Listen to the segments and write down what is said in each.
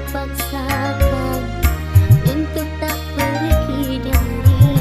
Paksakan untuk tak pergi dari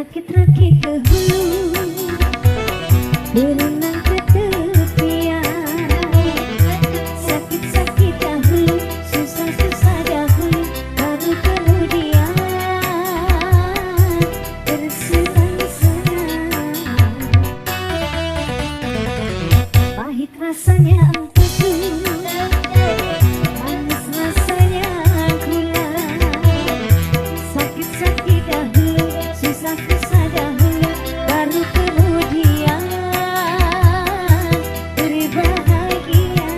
Berakit-rakit ke hulu, berenang ke tepian. Sakit-sakit dahulu, susah-susah dahulu, baru kemudian bersenang-senang. Pahit rasanya empedu, manis rasanya gula. Sakit-sakit dahulu, susah-susah dahulu, baru kemudian berbahagia.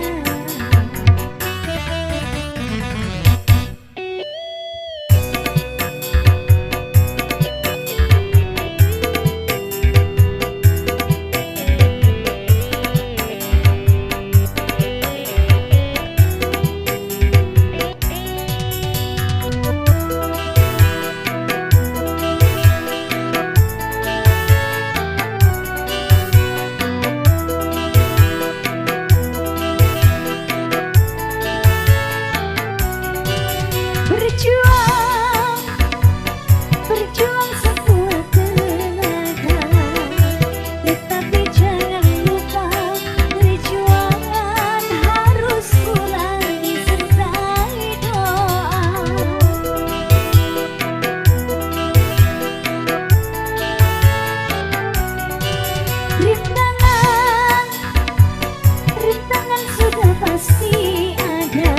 Berjuang, berjuang sekuat tenaga, tetapi jangan lupa perjuangan harus mulai disertai doa. Rintangan, rintangan sudah pasti ada.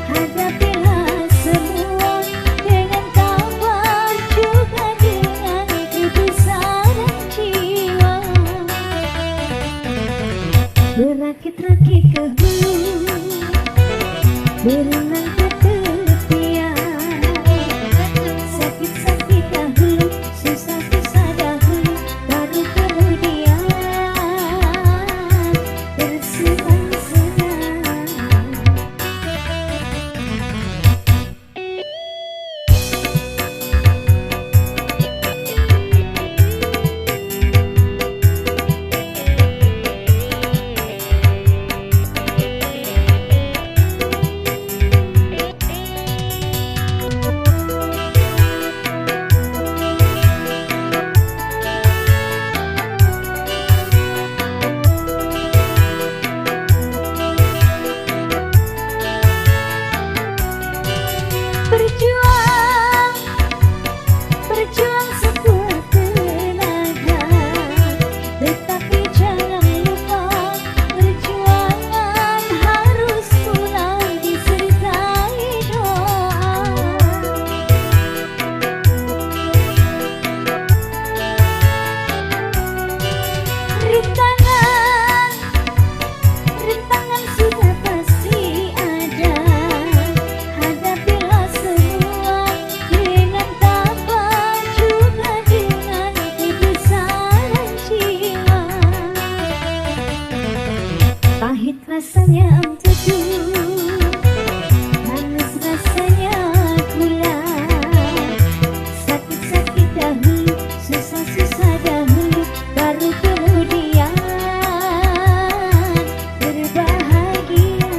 Hadapilah semua dengan tabah, juga dengan kebesaran jiwa. Berakit-rakit ke hulu, berenang ke tepian. Sakit-sakit dahulu, susah-susah dahulu, baru kemudian bersenang-senang. Berjuang, berjuang sekuat tenaga, tetapi jangan lupa perjuangan harus mulai disertai doa. Rintangan, rintangan sudah pasti ada. Hadapilah semua dengan tabah, juga dengan kebesaran jiwa. Pahit rasanya empedu, manis rasanya gula. Sakit-sakit dahulu, susah-susah dahulu, baru kemudian berbahagia.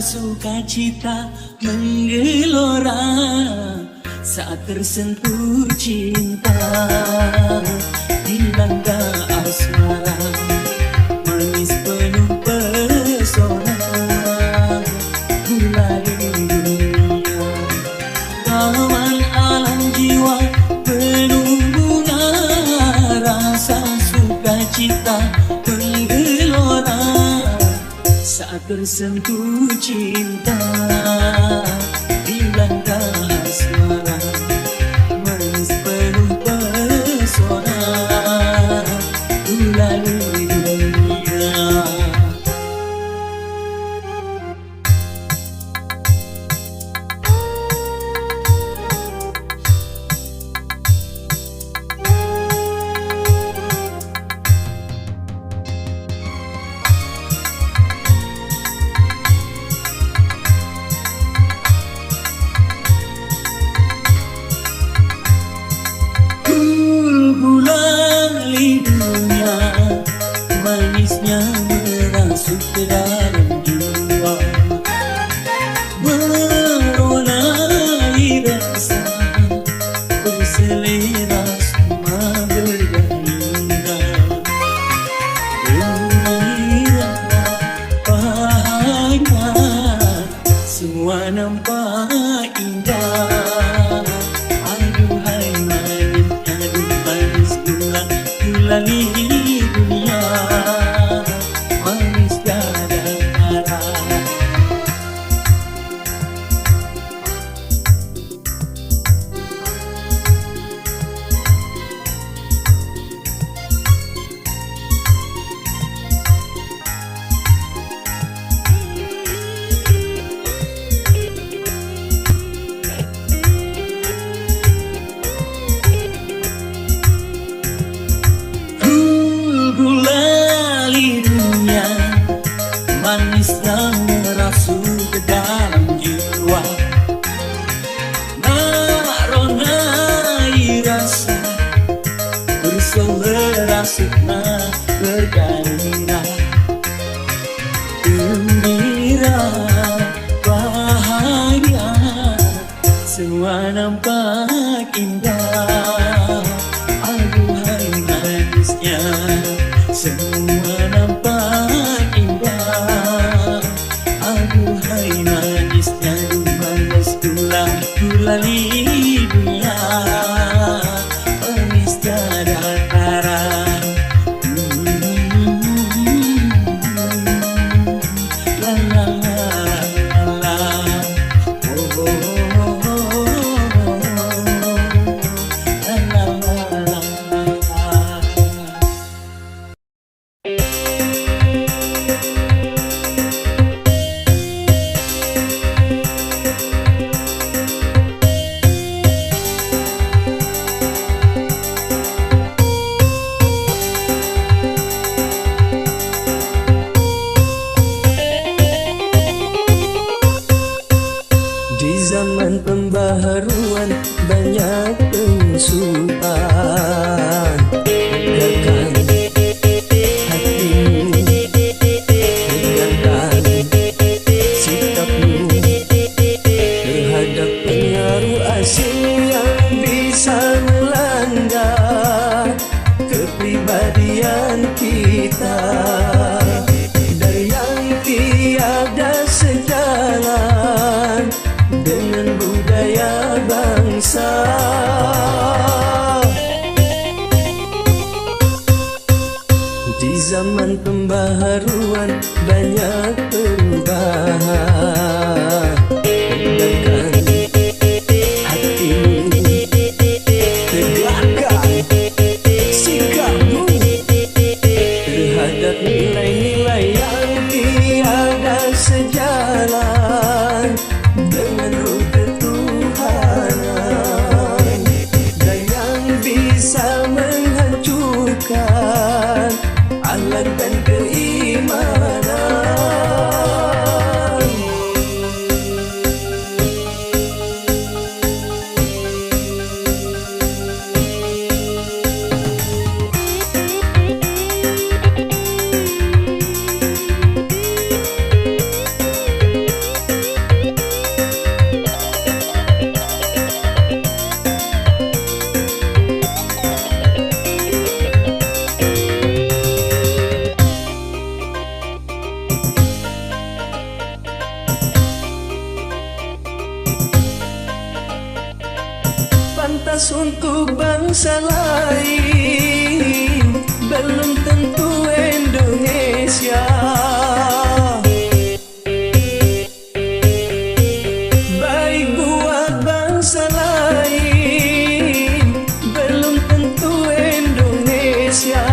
sukacita menggelora saat tersentuh cinta, dilanda asmara, manis penuh pesona, gulali dunia, taman alam jiwa penuh bunga, rasa sukacita menggelora saat tersentuh cinta, dilanda asmara, manis penuh pesona, gulali dunia. Gulali dunia, manisnya merasuk ke dalam jiwa, meronai rasa, berselera semua bergembira, gembira, bahagia, semua nampak indah. Aduhai manisnya, gulali dunia, manis tiada tara. Gulali dunia, manisnya merasuk ke dalam jiwa, meronai rasa, berselera sukma bergairah, gembira, bahagia, semua nampak indah. Aduhai manisnya, semua nampak indah. Aduhai manisnya, manis gulali dunia, manis tiada tara. La la la la la, oh oh oh oh, la la la la la. Di zaman pembaharuan banyak pengusutan, tegakkan hatimu, tegakkan sikapmu terhadap pengaruh asing yang bisa melanda kepribadian kita, dan yang tiada sejalan dengan budaya bangsa. Di zaman pembaharuan banyak perubahan, tegakkan hatimu, tegakkan sikapmu terhadap nilai-nilai yang tiada sejalan dengan ruh ketuhanan, dan yang bisa menghancurkan akhlak dan keimanan. Pantas untuk bangsa lain, belum tentu Indonesia. Baik buat bangsa lain, belum tentu Indonesia.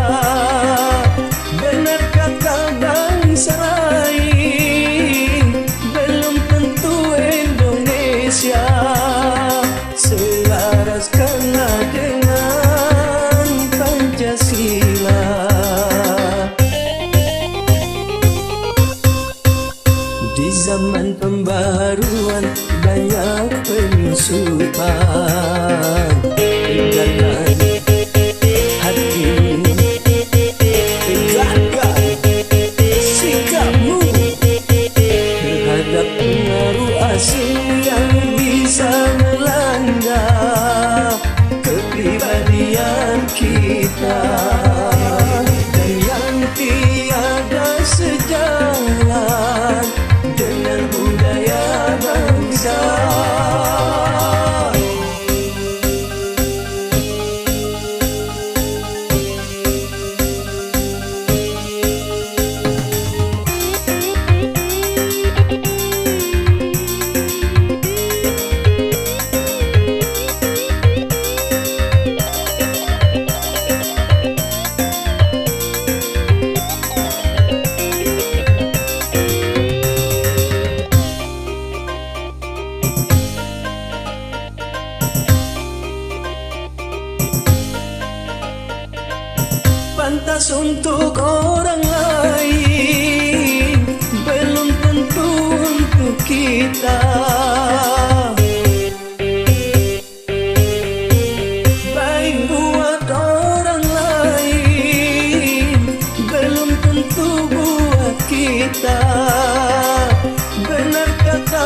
Benar kata bangsa lain, belum tentu Indonesia. Selaraskanlah dengan Pancasila. Di zaman pembaruan banyak penyusupan. Tegakkan hati, tegakkan sikapmu terhadap pengaruh asing yang bisa melanda kepribadian kita, dan yang tiada sejalan dengan budaya bangsa. Pantas untuk orang lain, belum tentu untuk kita. Baik buat orang lain, belum tentu buat kita. Benar kata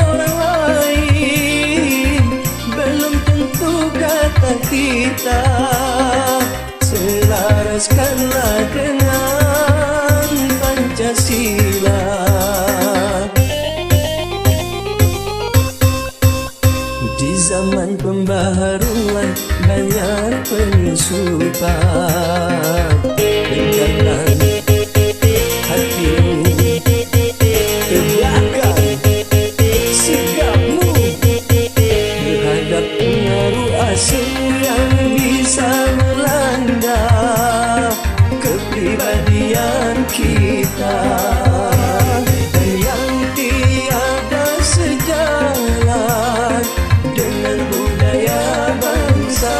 orang lain, belum tentu kata kita. Selaraskanlah dengan Pancasila. Di zaman pembaharuan banyak penyusupan. Tegakkan hatimu, tegakkan sikapmu terhadap pengaruh asing yang bisa melanda kepribadian kita, dan yang tiada sejalan dengan budaya bangsa.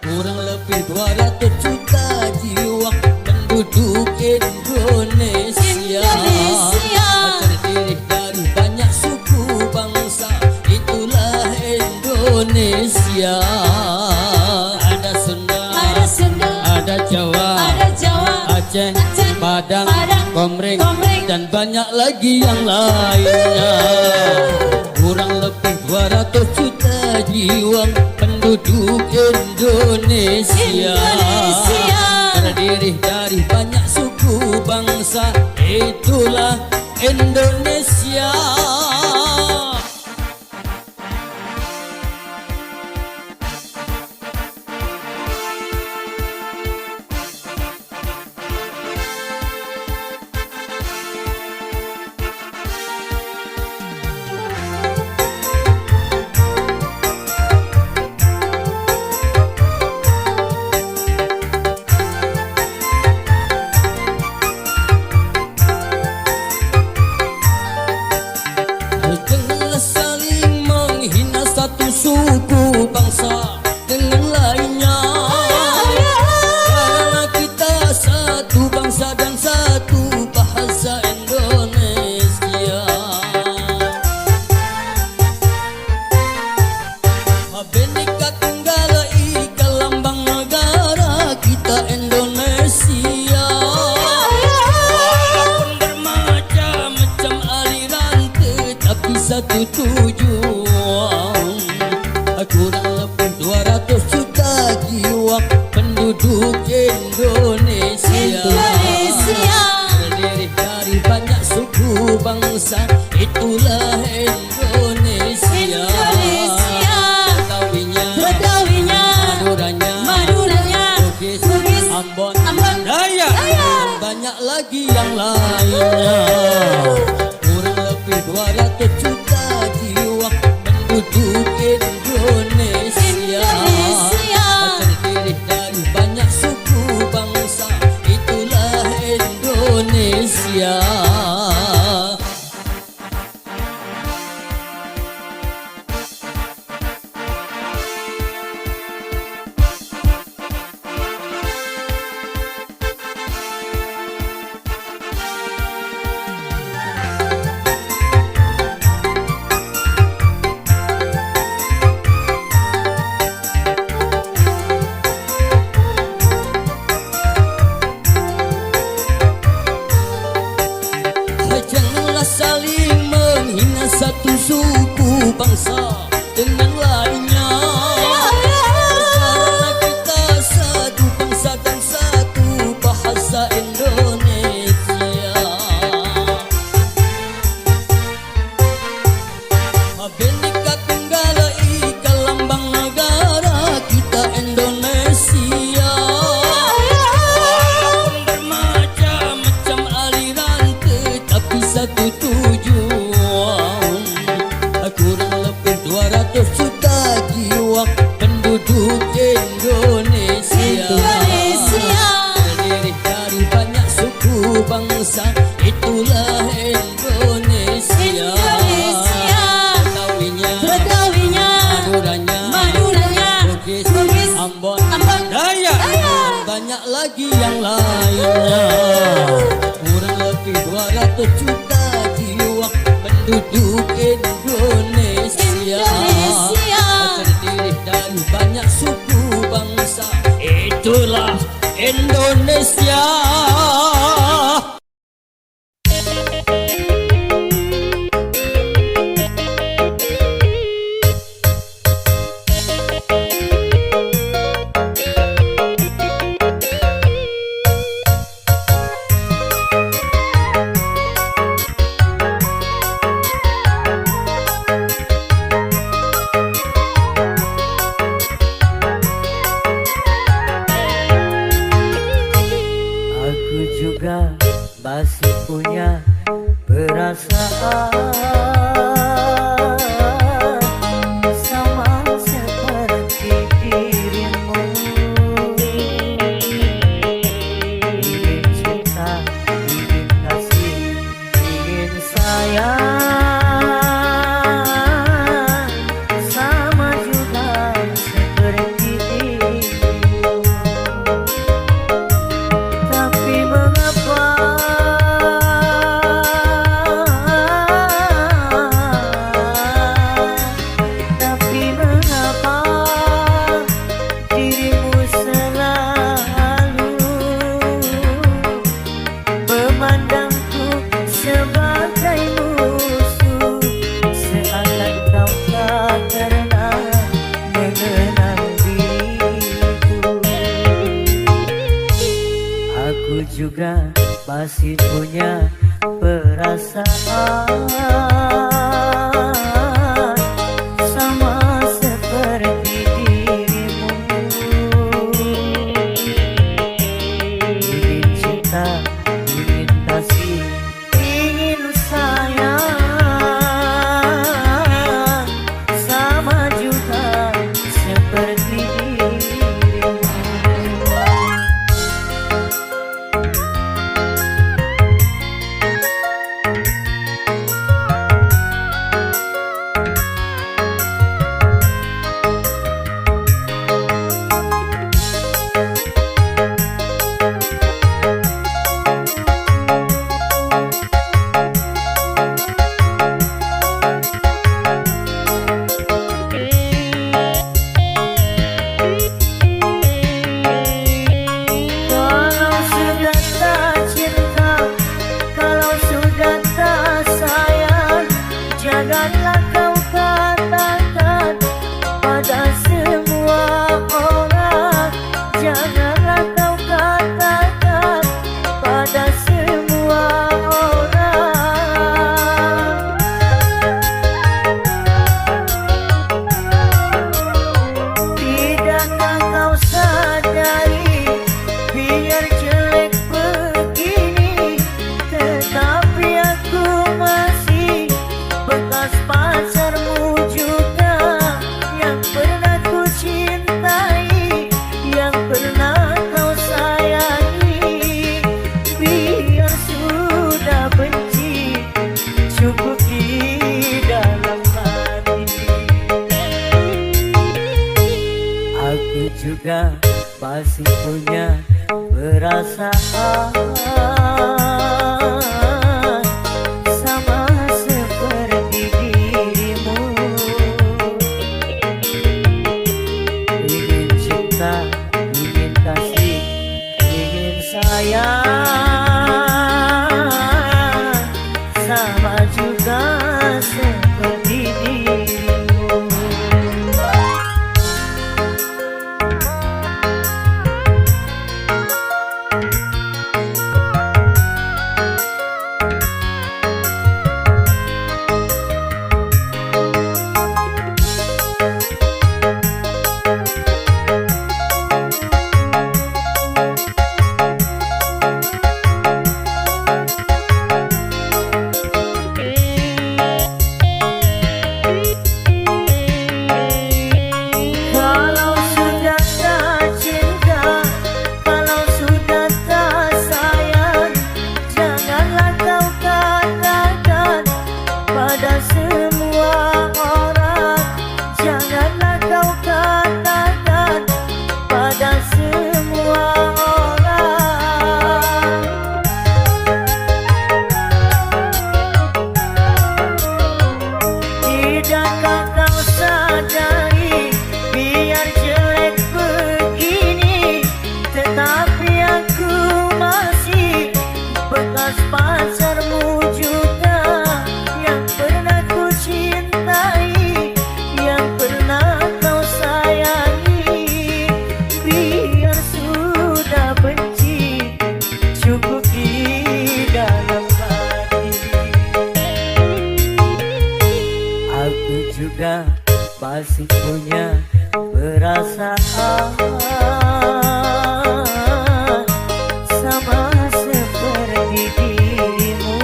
Kurang lebih 200 juta jiwa penduduk Indonesia, terdiri dari banyak suku bangsa, itulah Indonesia. Ada Sunda, ada Jawa, Aceh, Padang, Komering, dan banyak lagi yang lainnya. Kurang lebih 200 juta jiwa penduduk Indonesia, terdiri dari banyak suku bangsa, itulah Indonesia. tapi satu tujuan. Kurang lebih 200 juta jiwa penduduk Indonesia. Terdiri dari banyak suku bangsa, itulah Indonesia. Betawinya, Maduranya, Bugis, Ambon, Dayak, dan banyak lagi yang lainnya. Kurang lebih 200 juta jiwa penduduk Indonesia. Terdiri dari banyak suku bangsa, itulah Indonesia. Janganlah saling menghina satu suku bangsa dengan lainnya. Karena kita satu bangsa dan satu bahasa Indonesia. Bhinneka Tunggal Ika lambang negara kita Indonesia. Bermacam-macam aliran tetapi satu tujuan. Kurang lebih 200 juta jiwa penduduk Indonesia. Terdiri dari banyak suku bangsa, itulah Indonesia. Betawinya, Maduranya, Bugis, Ambon, Dayak, dan banyak lagi yang lainnya. Kurang lebih 200 juta jiwa penduduk Indonesia. Terdiri dari banyak suku bangsa, itulah Indonesia. Aku juga masih punya perasaan sama seperti dirimu. Ingin cinta, ingin kasih, ingin sayang sama juga seperti dirimu. Tapi mengapa dirimu selalu memandangku sebagai musuh, seakan kau tak pernah mengenal diriku. Aku juga masih punya perasaan sama seperti dirimu. Ingin cinta, ingin kasih, ingin sayang sama juga seperti dirimu. juga masih punya perasaan sama seperti dirimu. Ingin cinta, ingin kasih, ingin sayang, sama juga seperti dirimu. Kalau sudah tak cinta, kalau sudah tak sayang, janganlah kau katakan pada semua orang. Janganlah kau katakan pada semua orang. Tidakkah kau sadari, biar jelek begini, tetapi aku masih bekas pacarmu juga, yang pernah ku cintai, yang pernah kau sayangi. Biar sudah benci, cukup di dalam hati. Aku juga masih punya perasaan sama seperti dirimu.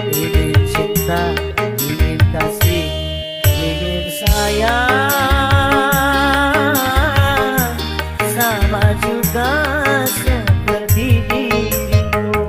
Ingin cinta, ingin kasih, ingin sayang, sama juga seperti dirimu.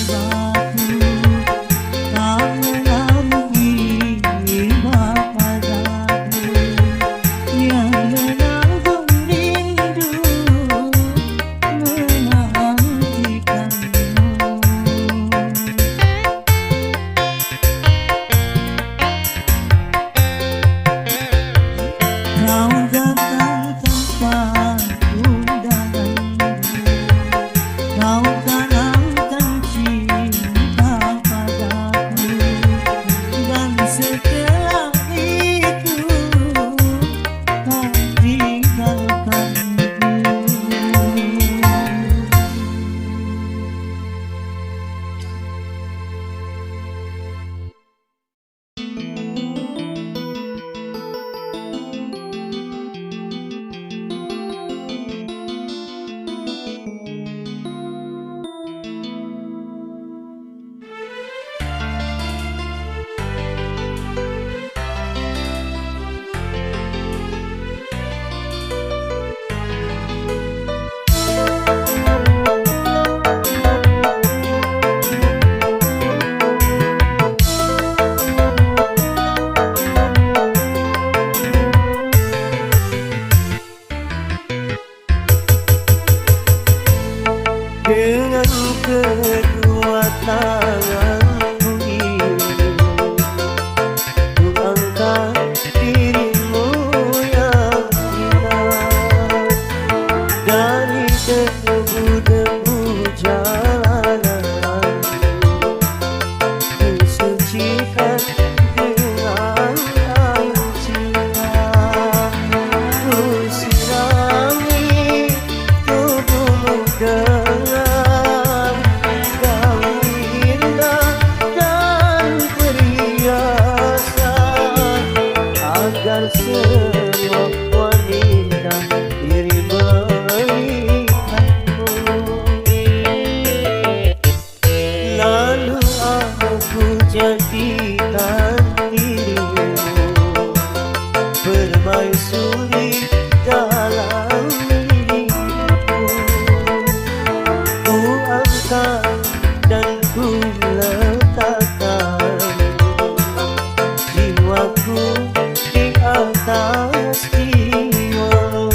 batu tak melalui padaku yang menanggung rindu menantikanmu. Kau datang tanpa undangan, kau tanamkan cinta padaku, dan setelah itu kau tinggalkanku. Dengan kedua tanganku ini ku angkat dirimu yang indah dari debu-debu jalanan, ku sucikan dengan air cinta, ku sirami tubuhmu dengan gaun indah dan perhiasan, agar semua wanita iri melihatmu. Lalu aku jadikan dirimu permaisuri dalam hidupku. Ku angkat dan ku letakkan jiwaku di atas jiwamu.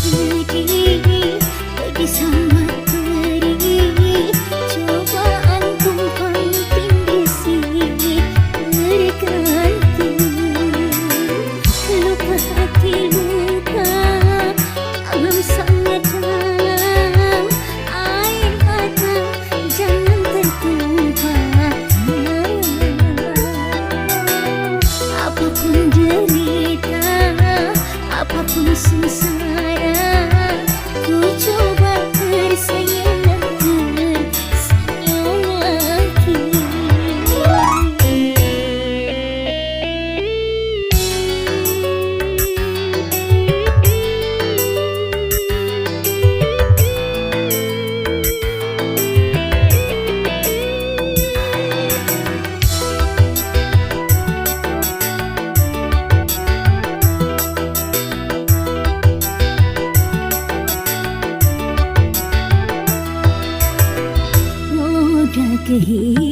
sedih bagi sama perih cobaan tumpang tindih sini berganti luka hati luka dalam sangat dalam air mata jangan tertumpah apapun derita apapun sengsara ku coba tersenyum dan tersenyum lagi roda kehidupan